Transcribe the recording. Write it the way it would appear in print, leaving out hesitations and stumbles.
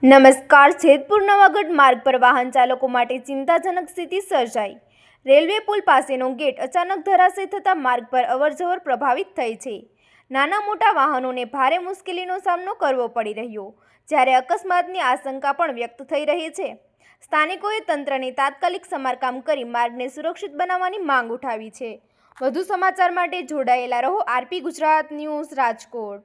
નમસ્કાર। જેતપુર નવાગઢ માર્ગ પર વાહન ચાલકો માટે ચિંતાજનક સ્થિતિ સર્જાઈ। રેલવે પુલ પાસેનો ગેટ અચાનક ધરાશય થતાં માર્ગ પર અવરજવર પ્રભાવિત થઈ છે। નાના મોટા વાહનોને ભારે મુશ્કેલીનો સામનો કરવો પડી રહ્યો, જ્યારે અકસ્માતની આશંકા પણ વ્યક્ત થઈ રહી છે। સ્થાનિકોએ તંત્રને તાત્કાલિક સમારકામ કરી માર્ગને સુરક્ષિત બનાવવાની માંગ ઉઠાવી છે। વધુ સમાચાર માટે જોડાયેલા રહો આરપી ગુજરાત ન્યૂઝ રાજકોટ।